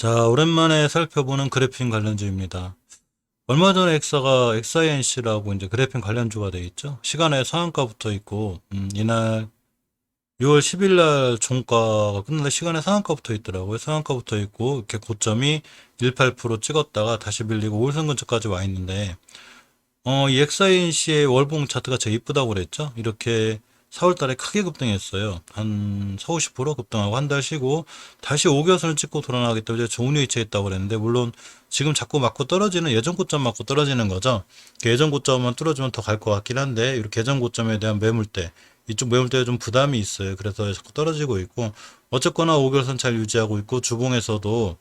자, 오랜만에 살펴보는 그래핀 관련주입니다. 얼마 전에 엑사가 XINC라고 이제 그래핀 관련주가 돼 있죠. 시간에 상한가 붙어 있고, 이날 6월 10일 날 종가가 끝났는데 시간에 상한가 붙어 있더라고요. 상한가 붙어 있고, 이렇게 고점이 18% 찍었다가 다시 밀리고 5일선 근처까지 와 있는데, 이 XINC의 월봉 차트가 제일 이쁘다고 그랬죠. 이렇게 4월 달에 크게 급등했어요. 한 4, 50% 급등하고 한 달 쉬고 다시 5개선을 찍고 돌아나기 때문에 좋은 위치에 있다고 그랬는데, 물론 지금 자꾸 맞고 떨어지는 예전 고점 맞고 떨어지는 거죠. 예전 고점만 뚫어주면 더 갈 것 같긴 한데, 이렇게 예전 고점에 대한 매물대, 이쪽 매물대에 좀 부담이 있어요. 그래서 자꾸 떨어지고 있고, 어쨌거나 5개선 잘 유지하고 있고, 주봉에서도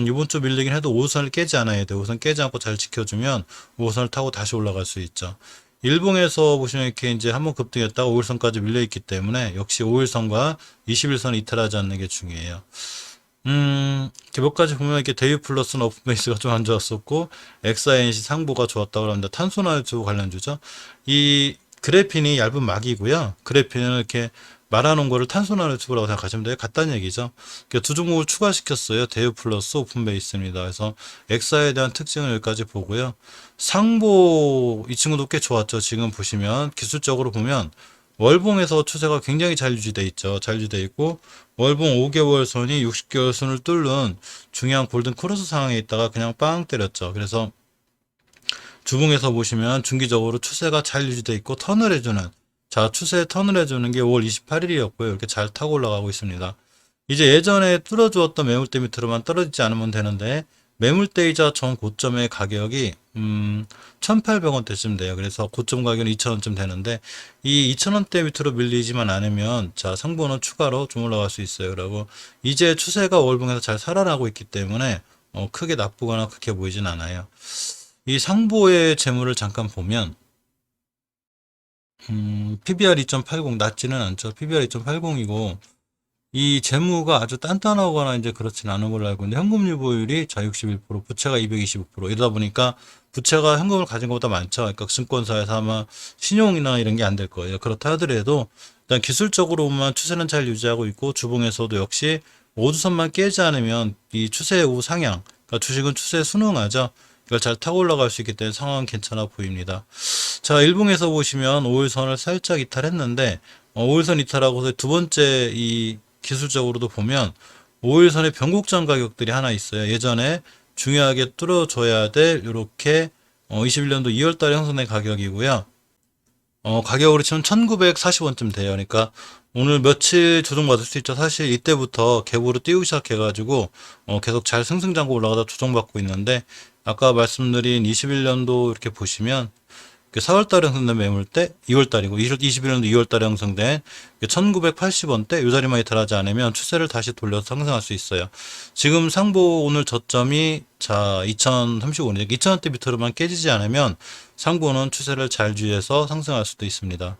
이번 주 밀리긴 해도 5선을 깨지 않아야 돼요. 5선 깨지 않고 잘 지켜주면 5선을 타고 다시 올라갈 수 있죠. 일봉에서 보시면 이렇게 이제 한번 급등했다가 5일선까지 밀려있기 때문에 역시 5일선과 21선 이탈하지 않는 게 중요해요. 이렇게 몇 가지 보면 이렇게 데이 플러스는 오픈베이스가 좀 안 좋았었고, XINC 상보가 좋았다고 합니다. 탄소나주 관련주죠. 이 그래핀이 얇은 막이고요. 그래핀은 이렇게 말아놓은 거를 탄소나주라고 생각하시면 돼요. 같다는 얘기죠. 두 종목을 추가시켰어요. 데이 플러스 오픈베이스입니다. 그래서 엑사에 대한 특징을 여기까지 보고요. 상보 이 친구도 꽤 좋았죠. 지금 보시면 기술적으로 보면 월봉에서 추세가 굉장히 잘 유지돼 있죠. 잘 유지돼 있고, 월봉 5개월 선이 60개월 선을 뚫는 중요한 골든 크로스 상황에 있다가 그냥 빵 때렸죠. 그래서 주봉에서 보시면 중기적으로 추세가 잘 유지돼 있고 턴을 해주는, 자, 추세 턴을 해주는 게 5월 28일이었고요. 이렇게 잘 타고 올라가고 있습니다. 이제 예전에 뚫어주었던 매물대 밑으로만 떨어지지 않으면 되는데, 매물대이자 전 고점의 가격이 1,800원대쯤 돼요. 그래서 고점 가격은 2,000원쯤 되는데, 이 2,000원대 밑으로 밀리지만 않으면 자, 상보는 추가로 좀 올라갈 수 있어요. 그리고 이제 추세가 월봉에서 잘 살아나고 있기 때문에 크게 나쁘거나 그렇게 보이진 않아요. 이 상보의 재물을 잠깐 보면 PBR 2.80 낮지는 않죠. PBR 2.80이고 이 재무가 아주 단단하거나 이제 그렇진 않은 걸로 알고 있는데, 현금 유보율이 자 61%, 부채가 225%. 이러다 보니까 부채가 현금을 가진 것보다 많죠. 그러니까 증권사에서 아마 신용이나 이런 게 안 될 거예요. 그렇다 하더라도 일단 기술적으로만 추세는 잘 유지하고 있고, 주봉에서도 역시 5주선만 깨지 않으면 이 추세 후 상향, 그러니까 주식은 추세에 순응하죠. 이걸 잘 타고 올라갈 수 있기 때문에 상황은 괜찮아 보입니다. 자, 일봉에서 보시면 5일선을 살짝 이탈했는데, 5일선 이탈하고서 두 번째 이 기술적으로도 보면 5일선의 변곡점 가격들이 하나 있어요. 예전에 중요하게 뚫어줘야 될 이렇게 21년도 2월 달에 형성된 가격이고요. 가격으로 치면 1940원쯤 돼요. 그러니까 오늘 며칠 조정받을 수 있죠. 사실 이때부터 갭으로 띄우기 시작해가지고 계속 잘 승승장구 올라가다 조정받고 있는데, 아까 말씀드린 21년도 이렇게 보시면 4월달에 형성된 매물대, 2월달이고 21년도 2월달에 형성된 1980원대, 이 자리만 이탈하지 않으면 추세를 다시 돌려서 상승할 수 있어요. 지금 상보 오늘 저점이 자 2035원, 2000원대 밑으로만 깨지지 않으면 상보는 추세를 잘 유지해서 상승할 수도 있습니다.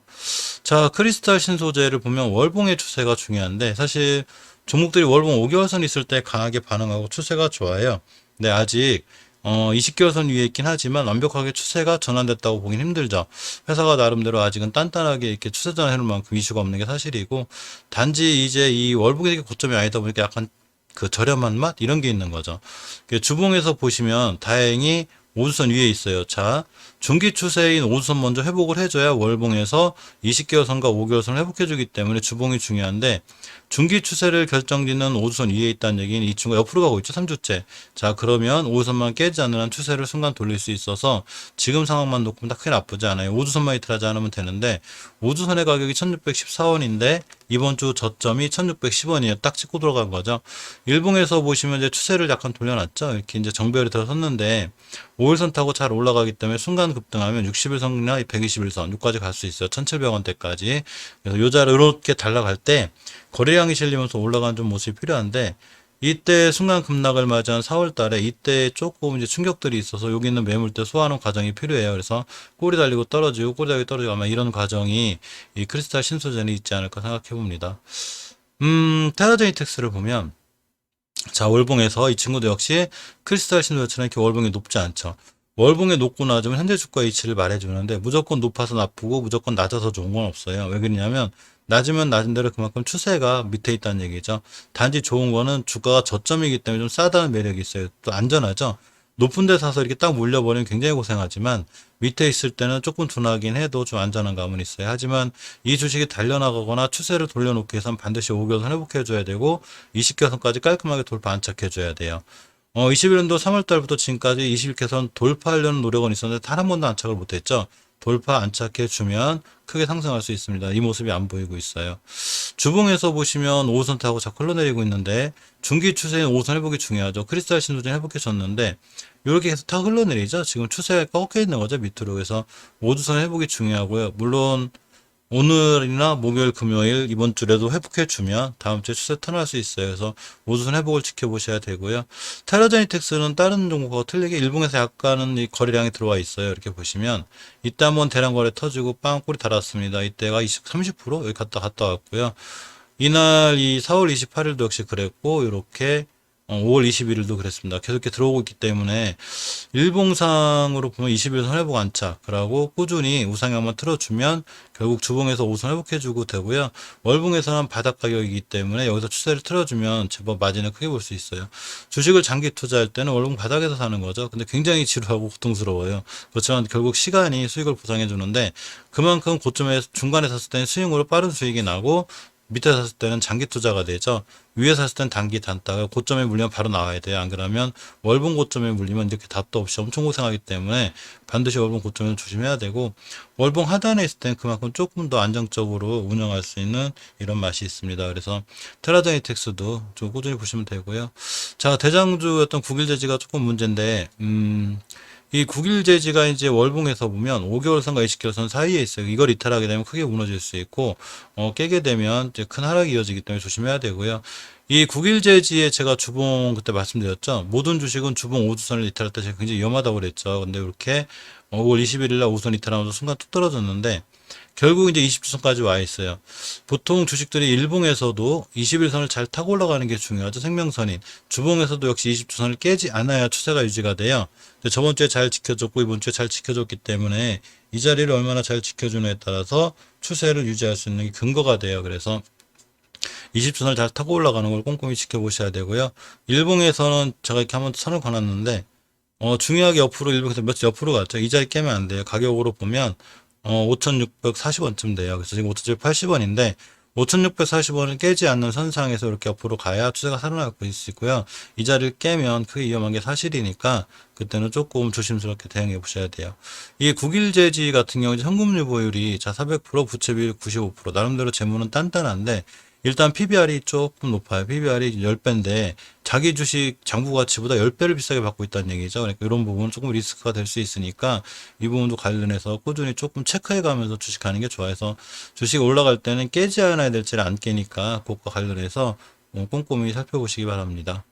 자, 크리스탈 신소재를 보면 월봉의 추세가 중요한데, 사실 종목들이 월봉 5개월선 있을 때 강하게 반응하고 추세가 좋아요. 근데 아직 20개월선 위에 있긴 하지만 완벽하게 추세가 전환됐다고 보긴 힘들죠. 회사가 나름대로 아직은 단단하게 이렇게 추세 전환해놓을 만큼 이슈가 없는 게 사실이고, 단지 이제 이 월봉의 고점이 아니다 보니까 약간 그 저렴한 맛 이런 게 있는 거죠. 주봉에서 보시면 다행히 5주선 위에 있어요. 자, 중기 추세인 5주선 먼저 회복을 해줘야 월봉에서 20개월선과 5개월선을 회복해주기 때문에 주봉이 중요한데, 중기 추세를 결정짓는 5주선 위에 있다는 얘기는 이 친구가 옆으로 가고 있죠. 3주째. 자, 그러면 5주선만 깨지 않는 한 추세를 순간 돌릴 수 있어서 지금 상황만 놓고 딱 크게 나쁘지 않아요. 5주선만 이탈하지 않으면 되는데, 5주선의 가격이 1614원인데 이번 주 저점이 1610원이에요. 딱 찍고 들어간 거죠. 일봉에서 보시면 이제 추세를 약간 돌려놨죠. 이렇게 이제 정배열이 들어섰는데 5일선 타고 잘 올라가기 때문에 순간 급등하면 60일선이나 121선 여기까지 갈 수 있어요. 1700원대까지. 그래서 요 자리 이렇게 달라갈 때 거래량이 실리면서 올라가는 좀 모습이 필요한데, 이때 순간 급락을 맞이한 4월 달에 이때 조금 이제 충격들이 있어서 여기 있는 매물대 소화하는 과정이 필요해요. 그래서 꼬리 달리고 떨어지고 꼬리 달리고 떨어지고 아마 이런 과정이 이 크리스탈 신소재는 있지 않을까 생각해 봅니다. 테라제니텍스를 보면 자, 월봉에서 이 친구도 역시 크리스탈 신소재처럼 이렇게 월봉이 높지 않죠. 월봉에 높고 낮으면 현재 주가 위치를 말해주는데, 무조건 높아서 나쁘고 무조건 낮아서 좋은 건 없어요. 왜 그러냐면 낮으면 낮은 대로 그만큼 추세가 밑에 있다는 얘기죠. 단지 좋은 거는 주가가 저점이기 때문에 좀 싸다는 매력이 있어요. 또 안전하죠. 높은 데 사서 이렇게 딱 물려버리면 굉장히 고생하지만 밑에 있을 때는 조금 둔하긴 해도 좀 안전한 감은 있어요. 하지만 이 주식이 달려나가거나 추세를 돌려놓기 위해서는 반드시 5개월선 회복해줘야 되고 20개선까지 깔끔하게 돌파 안착해줘야 돼요. 21년도 3월 달부터 지금까지 21개선 돌파하려는 노력은 있었는데 단 한 번도 안착을 못했죠. 돌파 안착해주면 크게 상승할 수 있습니다. 이 모습이 안 보이고 있어요. 주봉에서 보시면 5선 타고 자꾸 흘러내리고 있는데 중기 추세인 5선 회복이 중요하죠. 크리스탈 신도전 회복해줬는데 이렇게 계속 타 흘러내리죠. 지금 추세가 꺾여 있는 거죠. 밑으로. 그래서 5주선 회복이 중요하고요. 물론 오늘이나 목요일, 금요일 이번 주에도 회복해주면 다음 주에 추세 턴할 수 있어요. 그래서 우선 회복을 지켜보셔야 되고요. 테라제니텍스는 다른 종목과 틀리게 일봉에서 약간은 이 거래량이 들어와 있어요. 이렇게 보시면 이때 한번 대량 거래 터지고 빵 꼬리 달았습니다. 이때가 30% 여기 갔다 왔고요. 이날 이 4월 28일도 역시 그랬고 이렇게 5월 21일도 그랬습니다. 계속 이렇게 들어오고 있기 때문에 일봉상으로 보면 21선 회복 안착하고 꾸준히 우상향만 틀어주면 결국 주봉에서 5선 회복해주고 되고요. 월봉에서는 바닥 가격이기 때문에 여기서 추세를 틀어주면 제법 마진을 크게 볼 수 있어요. 주식을 장기 투자할 때는 월봉 바닥에서 사는 거죠. 근데 굉장히 지루하고 고통스러워요. 그렇지만 결국 시간이 수익을 보상해 주는데 그만큼 고점에 중간에 샀을 때는 스윙으로 빠른 수익이 나고 밑에 샀을 때는 장기 투자가 되죠. 위에 샀을 때는 단기 단타가 고점에 물리면 바로 나와야 돼요. 안 그러면 월봉 고점에 물리면 이렇게 답도 없이 엄청 고생하기 때문에 반드시 월봉 고점을 조심해야 되고 월봉 하단에 있을 때는 그만큼 조금 더 안정적으로 운영할 수 있는 이런 맛이 있습니다. 그래서 테라제니텍스도 좀 꾸준히 보시면 되고요. 자, 대장주였던 국일제지가 조금 문제인데 이 국일제지가 이제 월봉에서 보면 5개월선과 20개월선 사이에 있어요. 이걸 이탈하게 되면 크게 무너질 수 있고, 깨게 되면 이제 큰 하락이 이어지기 때문에 조심해야 되고요. 이 국일제지에 제가 주봉 그때 말씀드렸죠. 모든 주식은 주봉 5주선을 이탈할 때 제가 굉장히 위험하다고 그랬죠. 근데 이렇게 5월 21일 날 5선 이탈하면서 순간 뚝 떨어졌는데, 결국 이제 20주선까지 와 있어요. 보통 주식들이 일봉에서도 21선을 잘 타고 올라가는 게 중요하죠. 생명선인. 주봉에서도 역시 20주선을 깨지 않아야 추세가 유지가 돼요. 근데 저번 주에 잘 지켜줬고 이번 주에 잘 지켜줬기 때문에 이 자리를 얼마나 잘 지켜주느냐에 따라서 추세를 유지할 수 있는 게 근거가 돼요. 그래서 20주선을 잘 타고 올라가는 걸 꼼꼼히 지켜보셔야 되고요. 일봉에서는 제가 이렇게 한번 선을 그어놨는데 중요하게 옆으로 일봉에서 몇 주 옆으로 갔죠. 이 자리 깨면 안 돼요. 가격으로 보면 5,640원쯤 돼요. 그래서 지금 5,780원인데 5,640원을 깨지 않는 선상에서 이렇게 옆으로 가야 추세가 살아날 수 있고요. 이 자리를 깨면 크게 위험한 게 사실이니까 그때는 조금 조심스럽게 대응해 보셔야 돼요. 이 국일제지 같은 경우 현금 유보율이 자 400%, 부채 비율 95%, 나름대로 재무는 단단한데 일단 PBR이 조금 높아요. PBR이 10배인데 자기 주식 장부 가치보다 10배를 비싸게 받고 있다는 얘기죠. 그러니까 이런 부분은 조금 리스크가 될 수 있으니까 이 부분도 관련해서 꾸준히 조금 체크해 가면서 주식하는 게 좋아해서 주식 올라갈 때는 깨지 않아야 될지를 안 깨니까 그것과 관련해서 꼼꼼히 살펴보시기 바랍니다.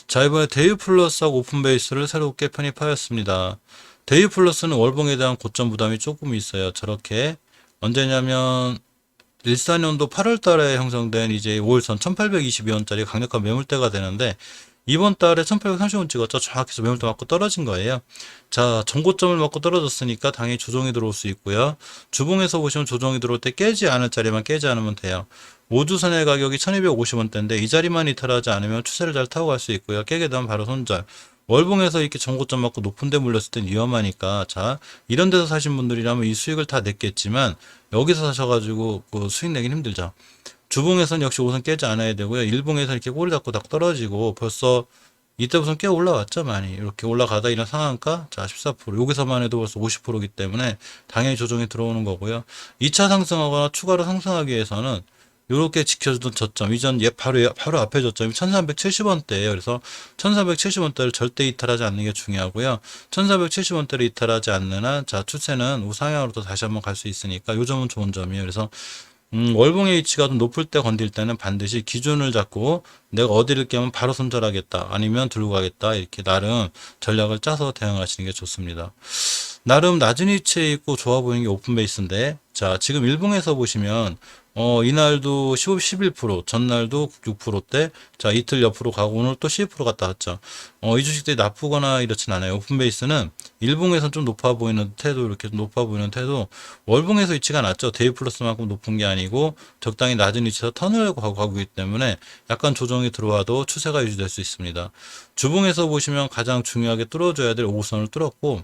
자, 이번에 데이 플러스하고 오픈 베이스를 새롭게 편입하였습니다. 데이 플러스는 월봉에 대한 고점 부담이 조금 있어요. 저렇게 언제냐면 14년도 8월 달에 형성된 이제 5일선 1822원짜리 강력한 매물대가 되는데 이번 달에 1830원 찍었죠. 정확해서 매물대 맞고 떨어진 거예요. 자, 전고점을 맞고 떨어졌으니까 당연히 조정이 들어올 수 있고요. 주봉에서 보시면 조정이 들어올 때 깨지 않을 자리만 깨지 않으면 돼요. 5주선의 가격이 1250원대인데 이 자리만 이탈하지 않으면 추세를 잘 타고 갈 수 있고요. 깨게 되면 바로 손절. 월봉에서 이렇게 전고점 맞고 높은 데 물렸을 땐 위험하니까 자 이런 데서 사신 분들이라면 이 수익을 다 냈겠지만 여기서 사셔가지고 그 수익 내긴 힘들죠. 주봉에서는 역시 5선 깨지 않아야 되고요. 일봉에서 이렇게 꼬리 잡고 딱 떨어지고 벌써 이때부터 꽤 올라왔죠. 많이 이렇게 올라가다 이런 상한가 자 14% 여기서만 해도 벌써 50%이기 때문에 당연히 조정이 들어오는 거고요. 2차 상승하거나 추가로 상승하기 위해서는 요렇게 지켜주던 저점, 이전 바로 앞에 저점이 1370원대예요. 그래서 1370원대를 절대 이탈하지 않는 게 중요하고요. 1470원대를 이탈하지 않는 한, 자, 추세는 우상향으로 또 다시 한번 갈 수 있으니까 요 점은 좋은 점이에요. 그래서, 월봉의 위치가 좀 높을 때 건들 때는 반드시 기준을 잡고 내가 어디를 깨면 바로 손절하겠다. 아니면 들고 가겠다. 이렇게 나름 전략을 짜서 대응하시는 게 좋습니다. 나름 낮은 위치에 있고 좋아 보이는 게 오픈 베이스인데, 자, 지금 일봉에서 보시면 이날도 15, 11%, 전날도 6%대, 자, 이틀 옆으로 가고 오늘 또 12% 갔다 왔죠. 이 주식들이 나쁘거나 이렇진 않아요. 오픈베이스는 일봉에선 좀 높아 보이는 태도, 이렇게 높아 보이는 태도, 월봉에서 위치가 낮죠. 데이 플러스만큼 높은 게 아니고 적당히 낮은 위치에서 턴을 가고 있기 때문에 약간 조정이 들어와도 추세가 유지될 수 있습니다. 주봉에서 보시면 가장 중요하게 뚫어줘야 될 5선을 뚫었고,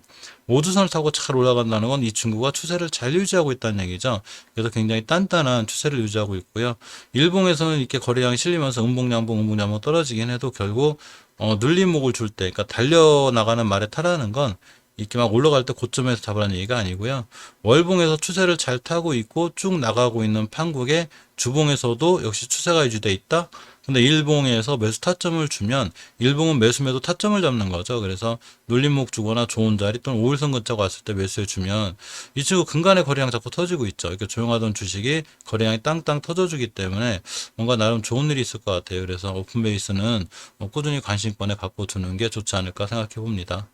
5주선을 타고 잘 올라간다는 건 이 친구가 추세를 잘 유지하고 있다는 얘기죠. 그래서 굉장히 단단한 추세를 유지하고 있고요. 일봉에서는 이렇게 거래량이 실리면서 음봉양봉 떨어지긴 해도 결국 눌림목을 줄 때, 그러니까 달려나가는 말에 타라는 건 이렇게 막 올라갈 때 고점에서 잡으라는 얘기가 아니고요. 월봉에서 추세를 잘 타고 있고 쭉 나가고 있는 판국에 주봉에서도 역시 추세가 유지돼 있다. 근데 일봉에서 매수 타점을 주면 일봉은 매수매도 타점을 잡는 거죠. 그래서 눌림목 주거나 좋은 자리 또는 5일선 근처가 왔을 때 매수해 주면 이 친구 근간에 거래량 자꾸 터지고 있죠. 이렇게 조용하던 주식이 거래량이 땅땅 터져주기 때문에 뭔가 나름 좋은 일이 있을 것 같아요. 그래서 오픈베이스는 꾸준히 관심권에 갖고 두는 게 좋지 않을까 생각해 봅니다.